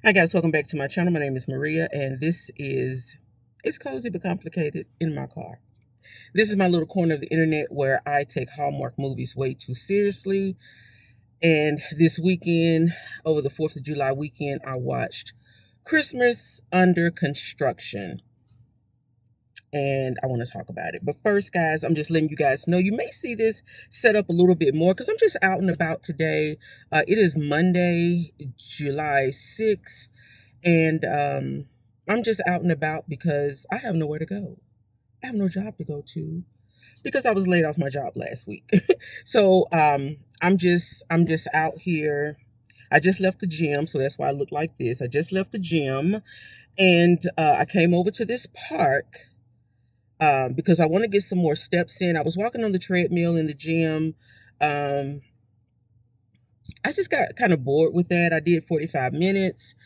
Hi guys, welcome back to my channel. My name is Maria and this is It's Cozy But Complicated in My Car. This is my little corner of the internet where I take Hallmark movies way too seriously. And this weekend, over the 4th of July weekend, I watched Christmas Under Construction. And I want to talk about it. But first, guys, I'm just letting you guys know you may see this set up a little bit more because I'm just out and about today. It is Monday, July 6th. And I'm just out and about because I have nowhere to go. I have no job to go to because I was laid off my job last week. So I'm just out here. I just left the gym, so that's why I look like this. I just left the gym, and I came over to this park because I want to get some more steps in. I was walking on the treadmill in the gym. Um, I just got kind of bored with that. I did 45 minutes.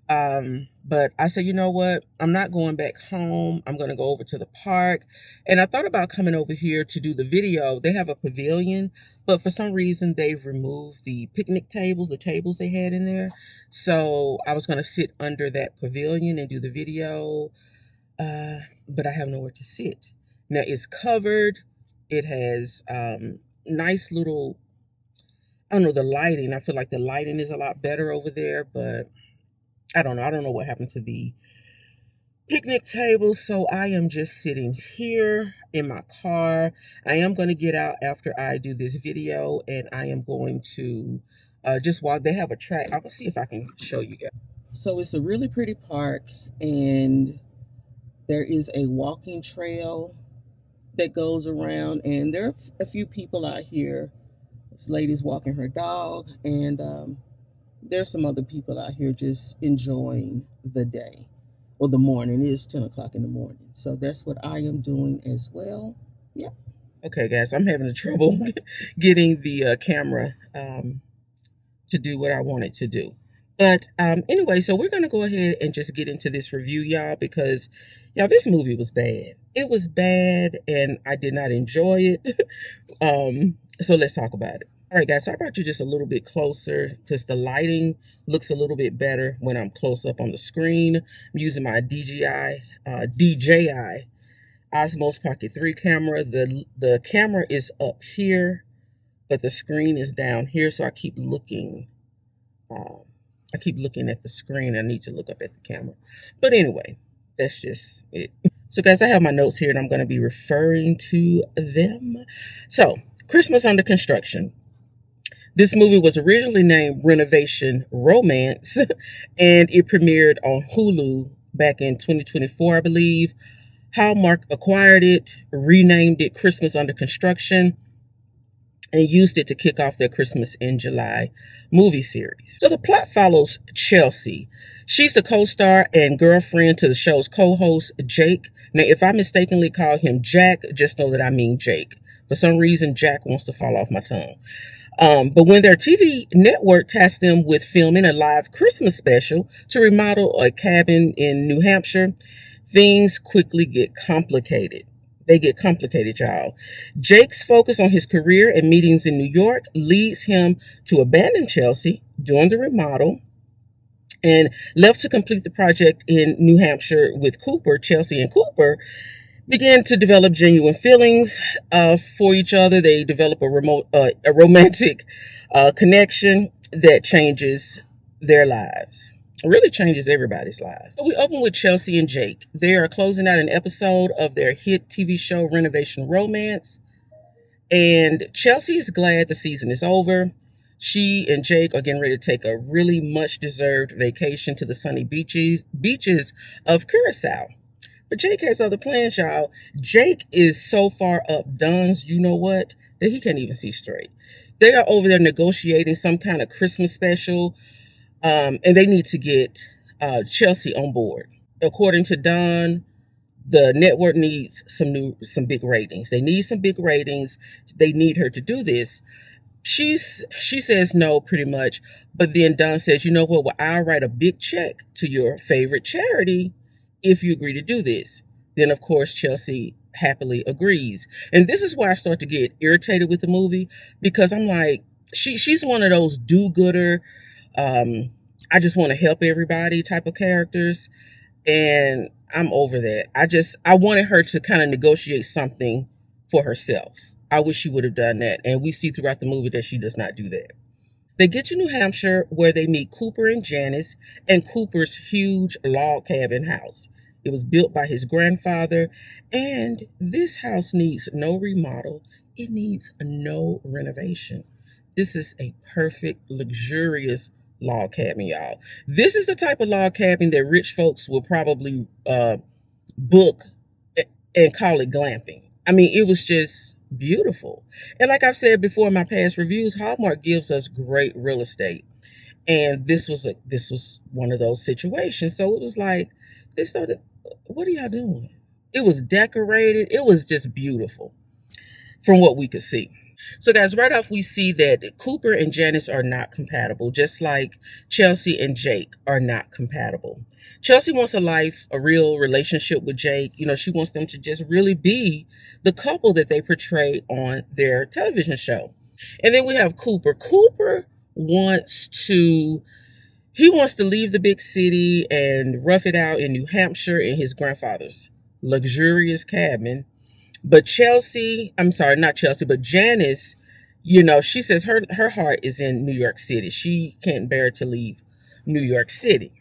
But I said, you know what? I'm not going back home. I'm going to go over to the park. And I thought about coming over here to do the video. They have a pavilion, but for some reason they've removed the picnic tables, the tables they had in there. So I was going to sit under that pavilion and do the video. But I have nowhere to sit. Now it's covered. It has, nice little, I don't know, the lighting. I feel like the lighting is a lot better over there, but I don't know. I don't know what happened to the picnic table. So I am just sitting here in my car. I am going to get out after I do this video, and I am going to just walk. They have a track. I'll see if I can show you guys. So it's a really pretty park, and there is a walking trail that goes around, and there are a few people out here. This lady's walking her dog, and there's some other people out here just enjoying the day or the morning. It is 10 o'clock in the morning. So that's what I am doing as well. Yep. Okay, guys, I'm having trouble getting the camera to do what I want it to do. But anyway, so we're going to go ahead and just get into this review, y'all, because, y'all, this movie was bad. It was bad, and I did not enjoy it. So let's talk about it. All right, guys, so I brought you just a little bit closer because the lighting looks a little bit better when I'm close up on the screen. I'm using my DJI Osmos Pocket 3 camera. The camera is up here, but the screen is down here, so I keep looking. I keep looking at the screen. I need to look up at the camera. But anyway, that's just it. So, guys, I have my notes here, and I'm going to be referring to them. So, Christmas Under Construction. This movie was originally named Renovation Romance, and it premiered on Hulu back in 2024, I believe. Hallmark acquired it, renamed it Christmas Under Construction, and used it to kick off their Christmas in July movie series. So the plot follows Chelsea. She's the co-star and girlfriend to the show's co-host, Jake. Now, if I mistakenly call him Jack, just know that I mean Jake. For some reason, Jack wants to fall off my tongue. But when their TV network tasked them with filming a live Christmas special to remodel a cabin in New Hampshire, things quickly get complicated. They get complicated, y'all. Jake's focus on his career and meetings in New York leads him to abandon Chelsea during the remodel and left to complete the project in New Hampshire with Cooper. Chelsea and Cooper begin to develop genuine feelings for each other. They develop a romantic connection that changes their lives. It really changes everybody's life. So we open with Chelsea and Jake. They are closing out an episode of their hit TV show, Renovation Romance. And Chelsea is glad the season is over. She and Jake are getting ready to take a really much-deserved vacation to the sunny beaches of Curacao. But Jake has other plans, y'all. Jake is so far up Dunn's, you know what, that he can't even see straight. They are over there negotiating some kind of Christmas special, and they need to get Chelsea on board. According to Dunn, the network needs some big ratings. They need some big ratings. They need her to do this. She says no, pretty much. But then Dunn says, you know what? Well, I'll write a big check to your favorite charity if you agree to do this. Then, of course, Chelsea happily agrees. And this is where I start to get irritated with the movie, because I'm like, she's one of those do-gooder, I just want to help everybody type of characters. And I'm over that. I wanted her to kind of negotiate something for herself. I wish she would have done that. And we see throughout the movie that she does not do that. They get to New Hampshire where they meet Cooper and Janice and Cooper's huge log cabin house. It was built by his grandfather, and this house needs no remodel. It needs no renovation. This is a perfect, luxurious log cabin, y'all. This is the type of log cabin that rich folks will probably book and call it glamping. I mean, it was just beautiful. And like I've said before in my past reviews, Hallmark gives us great real estate. And this was one of those situations. So it was like they started, what are y'all doing? It was decorated. It was just beautiful from what we could see. So, guys, right off, we see that Cooper and Janice are not compatible, just like Chelsea and Jake are not compatible. Chelsea wants a real relationship with Jake. You know, she wants them to just really be the couple that they portray on their television show. And then we have Cooper. Cooper wants to he wants to leave the big city and rough it out in New Hampshire in his grandfather's luxurious cabin. But Chelsea, I'm sorry, not Chelsea, but Janice, you know, she says her heart is in New York City. She can't bear to leave New York City.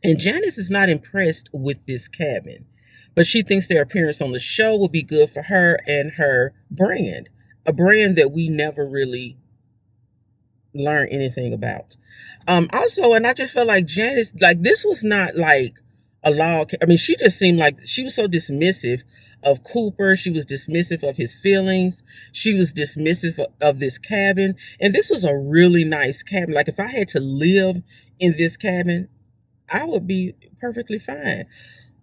And Janice is not impressed with this cabin, but she thinks their appearance on the show will be good for her and her brand, a brand that we never really learn anything about. Also, and I just felt like Janice, like this was not like a log. I mean, she just seemed like she was so dismissive of Cooper. She was dismissive of his feelings. She was dismissive of this cabin. And this was a really nice cabin. Like if I had to live in this cabin, I would be perfectly fine.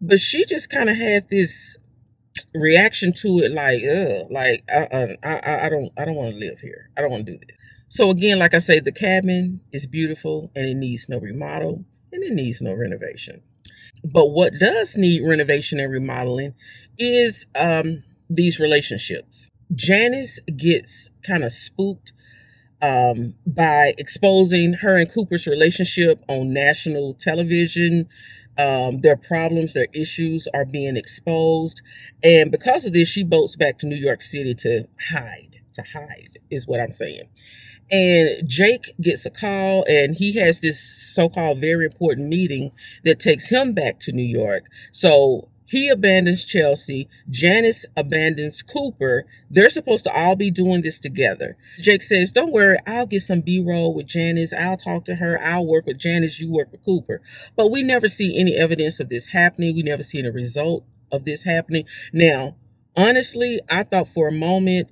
But she just kind of had this reaction to it, like, ugh, like I don't want to live here. I don't want to do this. So again, like I say, the cabin is beautiful and it needs no remodel and it needs no renovation. But what does need renovation and remodeling is these relationships. Janice gets kind of spooked by exposing her and Cooper's relationship on national television. Their problems, their issues are being exposed. And because of this, she boats back to New York City to hide. To hide is what I'm saying. And Jake gets a call and he has this so-called very important meeting that takes him back to New York. So he abandons Chelsea. Janice abandons Cooper. They're supposed to all be doing this together. Jake says, don't worry, I'll get some B-roll with Janice. I'll talk to her. I'll work with Janice. You work with Cooper. But we never see any evidence of this happening. We never see any result of this happening. Now, honestly, I thought for a moment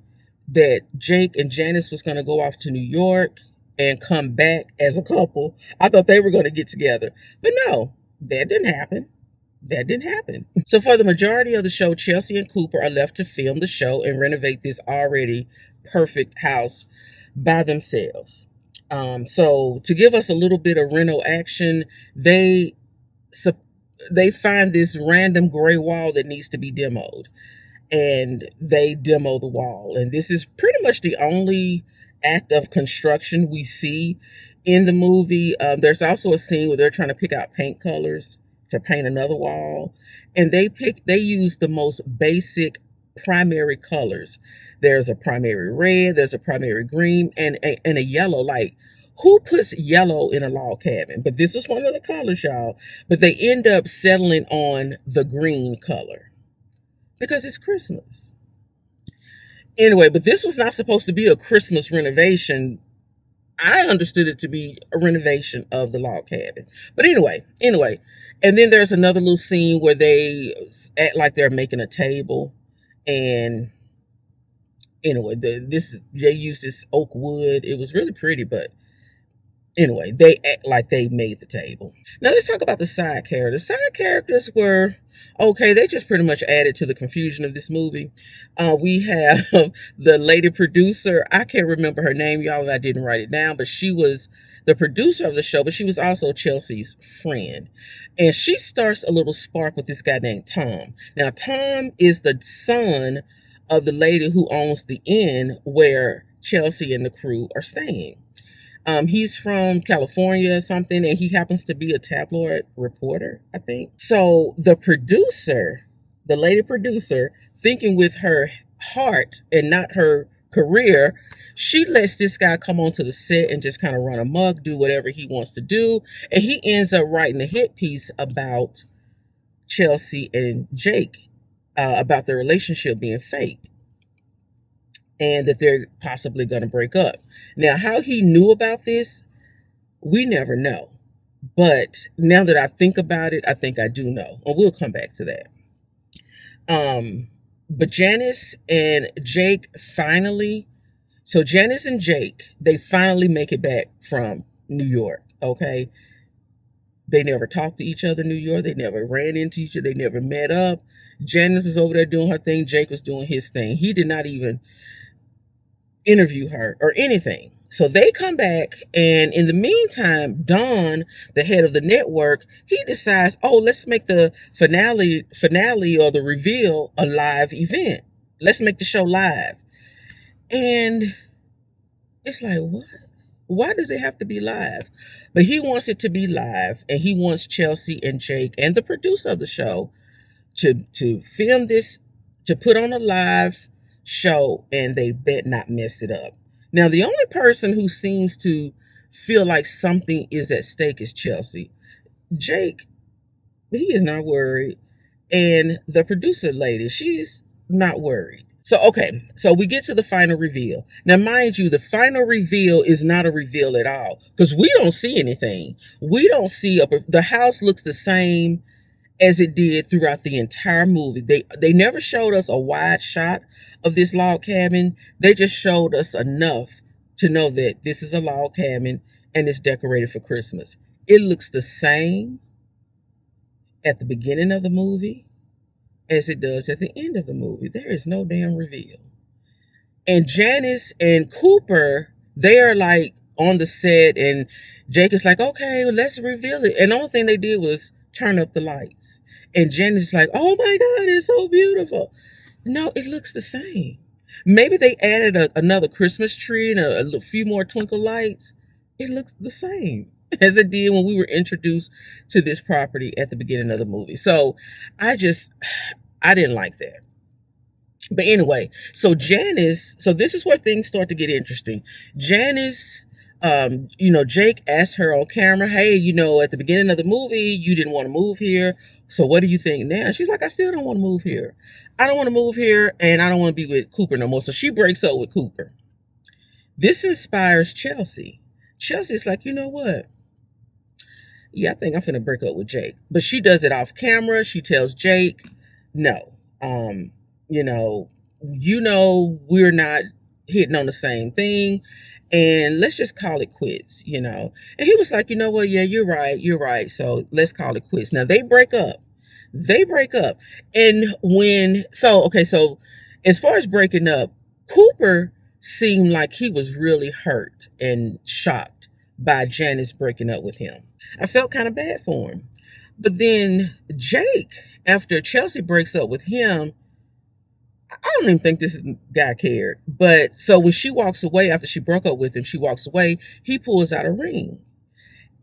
that Jake and Janice was going to go off to New York and come back as a couple. I thought they were going to get together. But no, that didn't happen. That didn't happen. So for the majority of the show, Chelsea and Cooper are left to film the show and renovate this already perfect house by themselves. So to give us a little bit of reno action, they find this random gray wall that needs to be demoed. And they demo the wall. And this is pretty much the only act of construction we see in the movie. There's also a scene where they're trying to pick out paint colors to paint another wall. And they use the most basic primary colors. There's a primary red, there's a primary green, and a yellow. Like, who puts yellow in a log cabin? But this was one of the colors, y'all. But they end up settling on the green color because it's Christmas. Anyway, but this was not supposed to be a Christmas renovation. I understood it to be a renovation of the log cabin. But anyway. And then there's another little scene where they act like they're making a table. And anyway, they use this oak wood. It was really pretty, but anyway, they act like they made the table. Now let's talk about the side characters. The side characters were okay. They just pretty much added to the confusion of this movie. We have the lady producer. I can't remember her name, y'all, and I didn't write it down, but she was the producer of the show, but she was also Chelsea's friend. And she starts a little spark with this guy named Tom. Now, Tom is the son of the lady who owns the inn where Chelsea and the crew are staying. He's from California or something, and he happens to be a tabloid reporter, I think. So the producer, the lady producer, thinking with her heart and not her career, she lets this guy come onto the set and just kind of run amok, do whatever he wants to do. And he ends up writing a hit piece about Chelsea and Jake, about their relationship being fake and that they're possibly going to break up. Now, how he knew about this, we never know. But now that I think about it, I think I do know. And we'll come back to that. But Janice and Jake finally, so Janice and Jake, they finally make it back from New York, okay? They never talked to each other in New York. They never ran into each other. They never met up. Janice was over there doing her thing. Jake was doing his thing. He did not even interview her or anything. So they come back, and in the meantime, Don, the head of the network, he decides, oh, let's make the finale or the reveal a live event. Let's make the show live. And it's like, what? Why does it have to be live? But he wants it to be live, and he wants Chelsea and Jake and the producer of the show to film this, to put on a live show, and they bet not mess it up. Now, the only person who seems to feel like something is at stake is Chelsea. Jake, he is not worried. And the producer lady, she's not worried. So, okay, so we get to the final reveal. Now, mind you, the final reveal is not a reveal at all because we don't see anything. We don't see, the house looks the same as it did throughout the entire movie. They never showed us a wide shot of this log cabin. They just showed us enough to know that this is a log cabin and it's decorated for Christmas. It looks the same at the beginning of the movie as it does at the end of the movie. There is no damn reveal. And Janice and Cooper, they are like on the set, and Jake is like, okay, well, let's reveal it. And the only thing they did was turn up the lights. And Janice is like, oh my God, it's so beautiful. No, it looks the same. Maybe they added another Christmas tree and a few more twinkle lights. It looks the same as it did when we were introduced to this property at the beginning of the movie. So I didn't like that. But anyway, so Janice, so this is where things start to get interesting. Janice, Jake asked her on camera, hey, at the beginning of the movie, you didn't want to move here. So what do you think now? She's like, I still don't want to move here. I don't want to move here, and I don't want to be with Cooper no more. So she breaks up with Cooper. This inspires Chelsea. Chelsea's like, you know what? Yeah, I think I'm going to break up with Jake. But she does it off camera. She tells Jake, no, we're not hitting on the same thing. And let's just call it quits, And he was like, you know what? Yeah, you're right. So let's call it quits. Now they break up. And so as far as breaking up, Cooper seemed like he was really hurt and shocked by Janice breaking up with him. I felt kind of bad for him. But then Jake, after Chelsea breaks up with him, I don't even think this guy cared. But so when she walks away, after she broke up with him, she walks away, he pulls out a ring.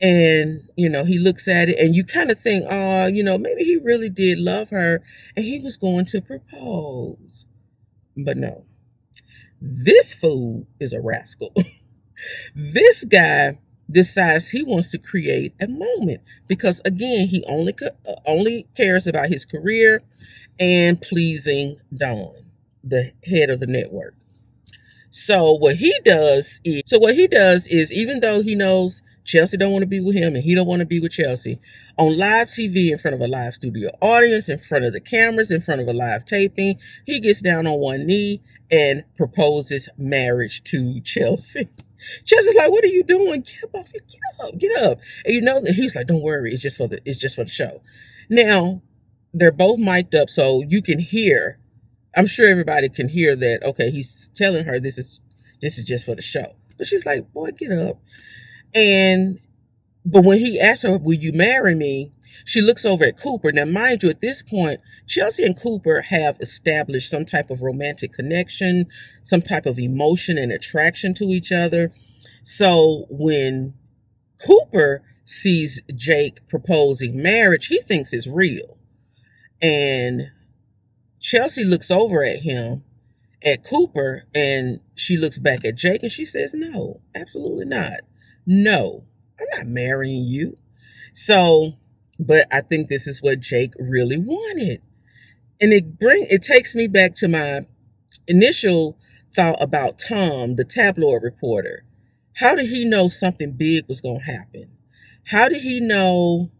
And, he looks at it, and you kind of think, oh, maybe he really did love her and he was going to propose. But no, this fool is a rascal. This guy decides he wants to create a moment because, again, he only cares about his career and pleasing Don, the head of the network. So what he does is, even though he knows Chelsea don't want to be with him and he don't want to be with Chelsea, on live TV in front of a live studio audience, in front of the cameras, in front of a live taping, he gets down on one knee and proposes marriage to Chelsea. Chelsea's like, what are you doing? Get up. And he's like, don't worry, it's just for the show. Now, they're both mic'd up so you can hear. I'm sure everybody can hear that, okay, he's telling her this is just for the show. But she's like, boy, get up. But when he asks her, will you marry me? She looks over at Cooper. Now, mind you, at this point, Chelsea and Cooper have established some type of romantic connection, some type of emotion and attraction to each other. So when Cooper sees Jake proposing marriage, he thinks it's real. And Chelsea looks over at him, at Cooper, and she looks back at Jake and she says, "No, absolutely not. No, I'm not marrying you." So, but I think this is what Jake really wanted. And it takes me back to my initial thought about Tom, the tabloid reporter. How did he know something big was going to happen? How did he know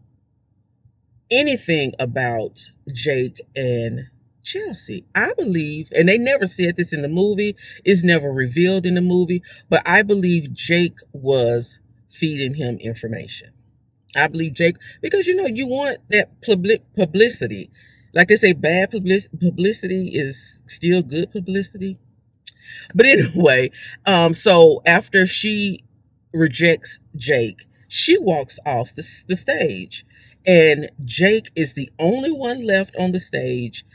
anything about Jake and Chelsea? I believe, and they never said this in the movie, it's never revealed in the movie, but I believe Jake was feeding him information. I believe Jake, because you want that publicity. Like they say, bad publicity is still good publicity. But anyway, so after she rejects Jake, she walks off the stage. And Jake is the only one left on the stage,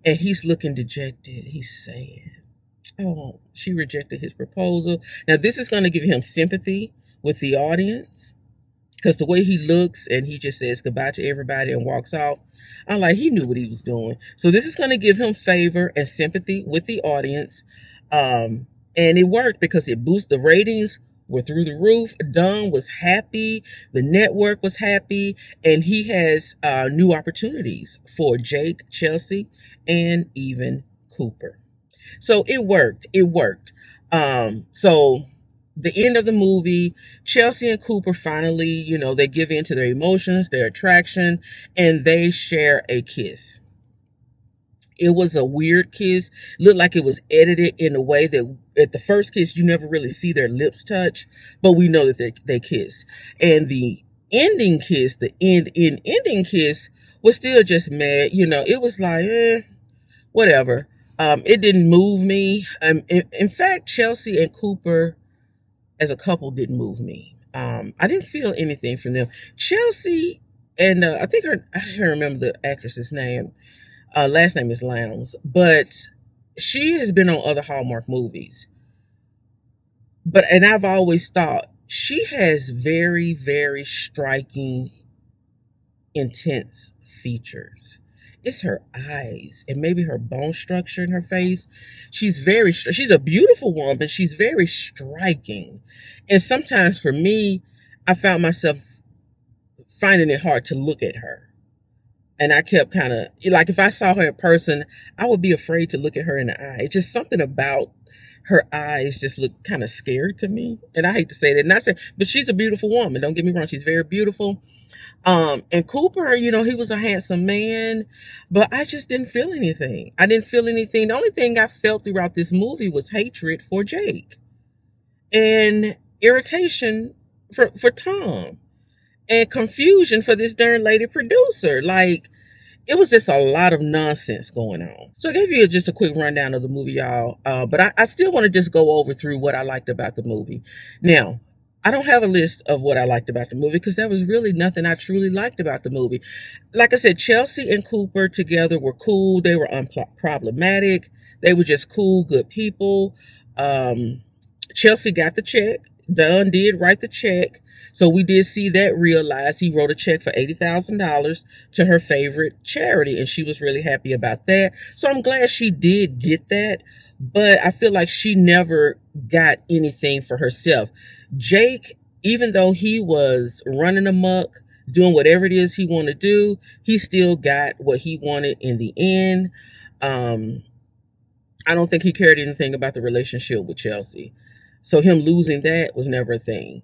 and he's looking dejected. He's saying, "Oh, she rejected his proposal." Now, this is going to give him sympathy with the audience because the way he looks and he just says goodbye to everybody and walks off, I'm like, he knew what he was doing. So this is going to give him favor and sympathy with the audience. And it worked because it boosted the ratings were through the roof. Don was happy. The network was happy. And he has new opportunities for Jake, Chelsea, and even Cooper. So it worked. It worked. So the end of the movie, Chelsea and Cooper finally, they give in to their emotions, their attraction, and they share a kiss. It was a weird kiss. Looked like it was edited in a way that at the first kiss you never really see their lips touch, but we know that they kissed. And the ending kiss, the ending kiss, was still just mad. It was like, whatever. It didn't move me. In fact, Chelsea and Cooper as a couple didn't move me. I didn't feel anything from them. Chelsea and I think I can't remember the actress's name. Last name is Lowndes, but she has been on other Hallmark movies. And I've always thought she has very, very striking, intense features. It's her eyes and maybe her bone structure in her face. She's a beautiful woman, but she's very striking. And sometimes for me, I found myself finding it hard to look at her. And I kept kind of like, if I saw her in person, I would be afraid to look at her in the eye. It's just something about her eyes just look kind of scared to me. And I hate to say that, not say, but she's a beautiful woman. Don't get me wrong. She's very beautiful. And Cooper, he was a handsome man, but I just didn't feel anything. I didn't feel anything. The only thing I felt throughout this movie was hatred for Jake and irritation for Tom and confusion for this darn lady producer. Like, it was just a lot of nonsense going on. So I gave you just a quick rundown of the movie, y'all. But I still want to just go over through what I liked about the movie. Now, I don't have a list of what I liked about the movie because there was really nothing I truly liked about the movie. Like I said, Chelsea and Cooper together were cool. They were unproblematic. They were just cool, good people. Chelsea got the check. Don did write the check. So we did see that realized. He wrote a check for $80,000 to her favorite charity, and she was really happy about that. So I'm glad she did get that, but I feel like she never got anything for herself. Jake, even though he was running amok, doing whatever it is he wanted to do, he still got what he wanted in the end. I don't think he cared anything about the relationship with Chelsea. So him losing that was never a thing.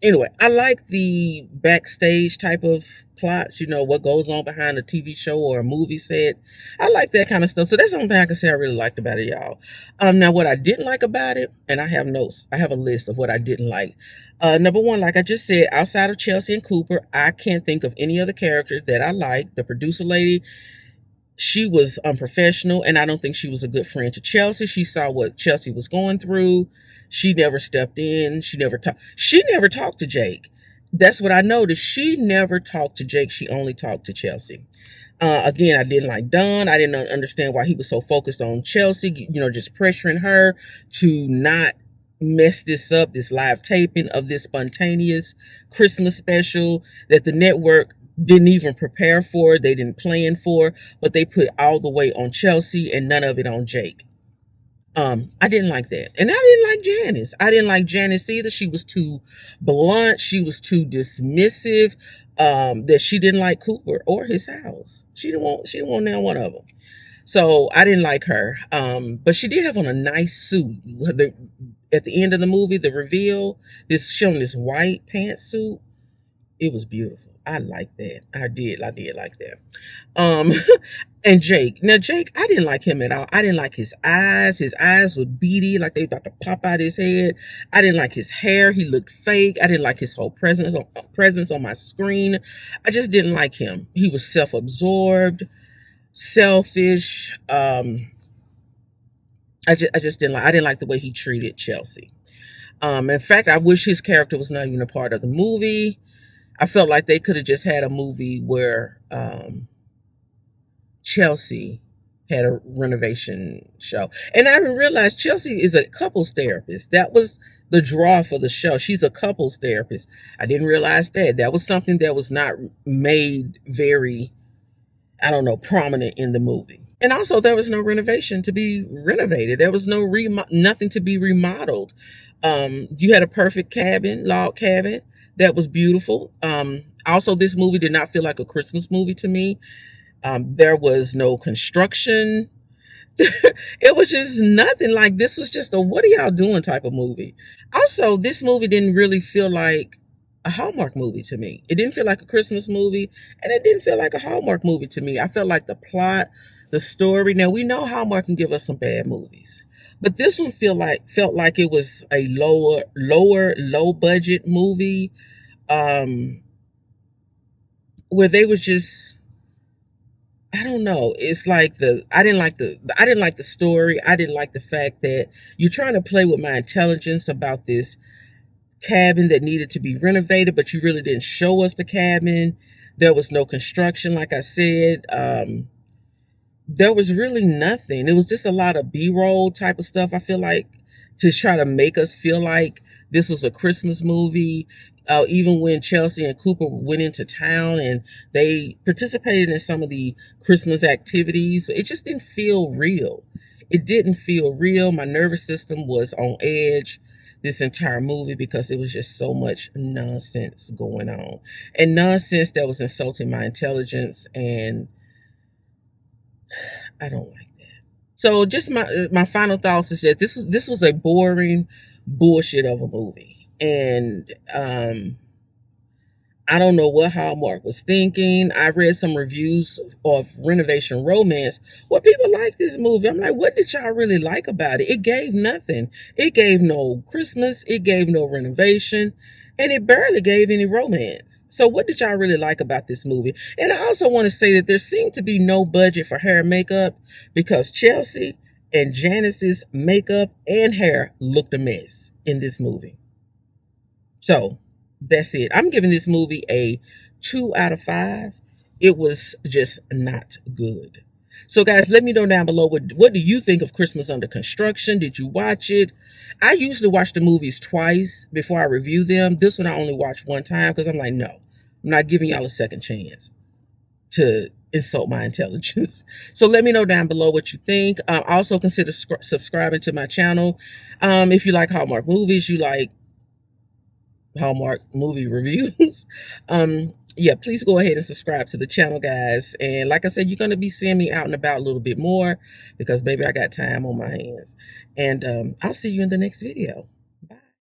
Anyway, I like the backstage type of plots, what goes on behind a TV show or a movie set. I like that kind of stuff. So that's the only thing I can say I really liked about it, y'all. Now what I didn't like about it, and I have notes. I have a list of what I didn't like. Number one, like I just said, outside of Chelsea and Cooper, I can't think of any other character that I liked. The producer lady, she was unprofessional, and I don't think she was a good friend to Chelsea. She saw what Chelsea was going through. She never stepped in. She never talked to Jake. That's what I noticed. She never talked to Jake. She only talked to Chelsea. Again, I didn't like Don. I didn't understand why he was so focused on Chelsea, just pressuring her to not mess this up, this live taping of this spontaneous Christmas special that the network didn't even prepare for, they didn't plan for, but they put all the weight on Chelsea and none of it on Jake. I didn't like that. And I didn't like Janice. I didn't like Janice either. She was too blunt. She was too dismissive. That she didn't like Cooper or his house. She didn't want now one of them. So I didn't like her. But she did have on a nice suit. At the end of the movie, the reveal, showing this white pantsuit. It was beautiful. I liked that. I did like that. Um, and Jake. Now Jake, I didn't like him at all. I didn't like his eyes. His eyes were beady, like they were about to pop out his head. I didn't like his hair. He looked fake. I didn't like his whole presence on my screen. I just didn't like him. He was self-absorbed, selfish. I just didn't like. I didn't like the way he treated Chelsea. In fact, I wish his character was not even a part of the movie. I felt like they could have just had a movie where Chelsea had a renovation show. And I didn't realize Chelsea is a couples therapist. That was the draw for the show. She's a couples therapist. I didn't realize that. That was something that was not made very, I don't know, prominent in the movie. And also, there was no renovation to be renovated. There was nothing to be remodeled. You had a perfect log cabin that was beautiful. Also, this movie did not feel like a Christmas movie to me. There was no construction. It was just nothing. Like, this was just a what are y'all doing type of movie. Also, this movie didn't really feel like a Hallmark movie to me. It didn't feel like a Christmas movie, and it didn't feel like a Hallmark movie to me. I felt like the plot, the story. Now we know Hallmark can give us some bad movies, but this one felt like it was a low budget movie, where they was just, I don't know. It's like I didn't like the story. I didn't like the fact that you're trying to play with my intelligence about this cabin that needed to be renovated, but you really didn't show us the cabin. There was no construction, like I said. There was really nothing. It was just a lot of B-roll type of stuff, I feel like, to try to make us feel like this was a Christmas movie. Even when Chelsea and Cooper went into town and they participated in some of the Christmas activities, it just didn't feel real. It didn't feel real. My nervous system was on edge this entire movie because it was just so much nonsense going on, and nonsense that was insulting my intelligence, and I don't like that. So just my final thoughts is that this was a boring bullshit of a movie, and I don't know what Hallmark was thinking. I read some reviews of Renovation Romance where people like this movie. I'm like, what did y'all really like about it? It gave nothing. It gave no Christmas. It gave no renovation. And it barely gave any romance. So what did y'all really like about this movie? And I also want to say that there seemed to be no budget for hair and makeup because Chelsea and Janice's makeup and hair looked a mess in this movie. So that's it. I'm giving this movie a 2 out of 5. It was just not good. So guys, let me know down below, what do you think of Christmas Under Construction? Did you watch it? I usually watch the movies twice before I review them. This one I only watched one time because I'm like, no, I'm not giving y'all a second chance to insult my intelligence. So let me know down below what you think. Also consider subscribing to my channel. If you like Hallmark movies, you like Hallmark movie reviews, yeah, please go ahead and subscribe to the channel, guys. And like I said, you're going to be seeing me out and about a little bit more because, baby, I got time on my hands. And I'll see you in the next video.